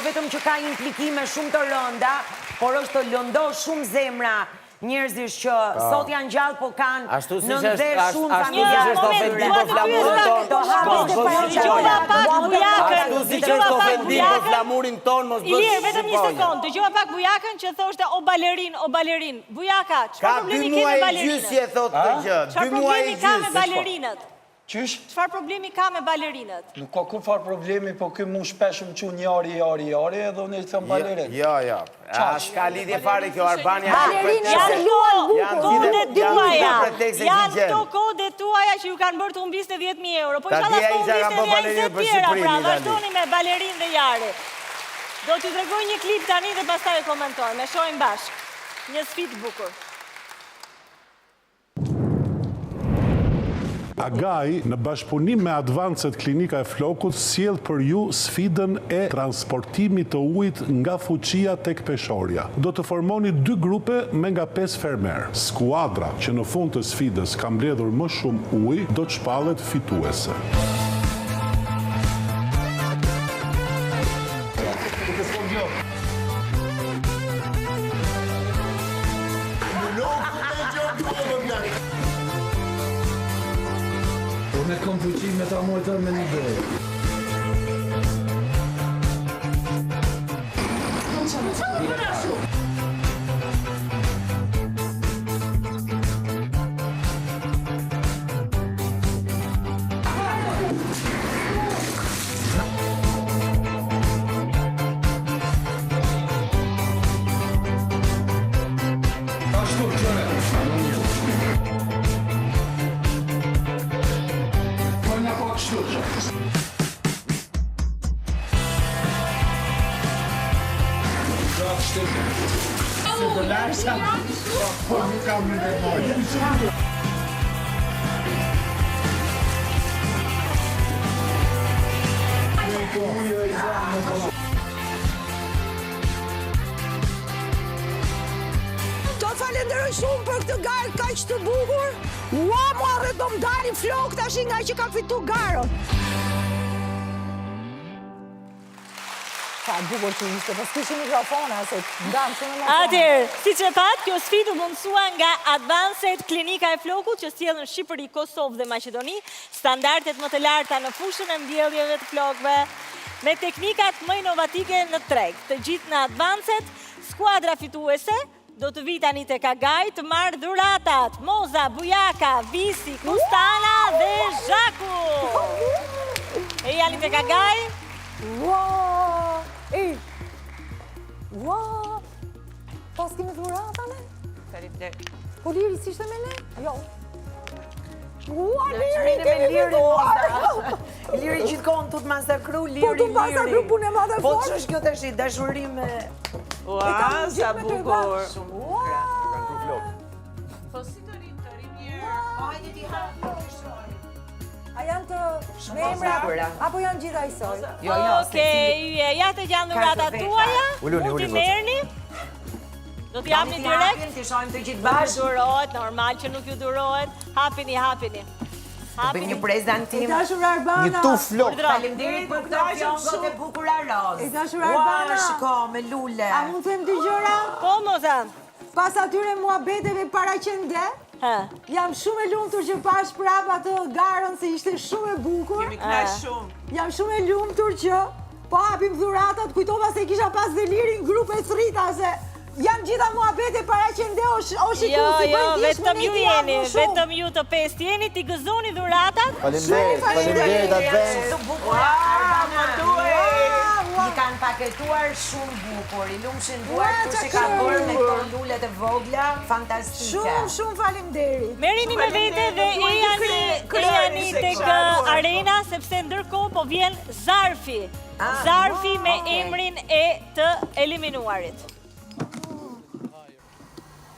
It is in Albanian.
vetëm që ka implikime shumë të rënda, por është të lëndo shumë zemra njerëzish që sot janë gjallë, po kanë në ndër shumë familjarë të tyre. Ilir, vetëm një sekundë, dëgjova pak Bujakën që thoshte o balerin. Bujaka, çfarë problemi ke me balerinët? Çfarë problemi ka me balerinët? Qysh? Çfarë problemi ka me balerinët? Nuk ka kur farë problemi, po kë mu shpesh më që njari, edhe unë i thëmë balerin. Jo. Ska lidhje fare kjo Albania. Balerinët janë kodet tuaja. Janë këto kodet tuaja që ju kanë bërë të humbisni 10.000 euro. Po inshallah të humbisni 20 tjera, pra vazhdoni me balerin dhe Jari. Do t'ju tregoj një klip tani dhe pastaj e komentoj. Me shohim bashk. Një sfidë bukur. Agaj, në bashkëpunim me Advanced Klinika e Flokut, sjell për ju sfidën e transportimit të ujit nga fuqia tek peshorja. Do të formoni 2 grupe me nga 5 fermer. Skuadra që në fund të sfidës ka mbledhur më shumë ujë, do të shpallet fituese. Me kom fuqi me ta mojtër me një dojë. Do falenderoj shumë për këtë garë kaq të bukur. Ua, mua dhe do më dalin flok tash nga që kam fitu garën. Ka bukur që ishte, po s'kishë mikrofona, se ndam shumë më tonë. Atëherë, si që pat, kjo sfidë u mundësua nga Advanced Klinika e Flokut, që sjellën në Shqipëri, Kosovë dhe Maqedoni, standardet më të larta në fushën e mbjelljeve të flokëve, me teknikat më inovatike në treg. Të gjithë në Advanced, skuadra fituese do të vi tani tek Agaj të marrë dhuratat. Moza, Bujaka, Visi, Kostana dhe Zhaku. E janë tek Agaj. Wow! Pas kemi dhuratane? Po Liri s'ishte me ne? Jo. Ua, Liri, kemi dhuratane! Liri gjithkohën të masakru, Liri. Po të masakru punë e madhe Po fort. që është kjo të shi, dashurim me... Ua, sa bukur. Po si të rinë mirë. Po hajde ti hapë. A janë të emra, apo janë gjitha i soj? Okej, ja të janë dhuratat tuaja, mund t'i merrni. Do t'i japni direkt. T'i shojmë të gjithë bashkë. Durohet, normal që nuk ju durohet. Hapini. Bëjmë një prezantim. E dashur Arbana. Një tuf flok. Faleminderit për këto fjongot e bukura roz. E dashur Arbana. Ua, shiko, me lule. A mund të them dy gjëra? Po, moza. Pas atyre muhabeteve para qende, jam shumë e lumtur që pash prap atë garën se ishte shumë e bukur. Kemi knaq shumë. Jam shumë e lumtur që po hapim dhuratat, kujtova se kisha pas Delirin grupe Srita se janë gjitha muhabete para qende o shiku si bëjt vetëm ju jeni, vetëm ju të pesë jeni, t'i gëzoni dhuratat. Faleminderit Advent. I kanë paketuar shumë bukur, i lumshin duar të që ka bërë me këto lullet e vogla, fantastike. Shumë faleminderit. Merrini me vete dhe e jani tek arena, sepse ndërkohë po vjen Zarfi. Zarfi me emrin e të eliminuarit.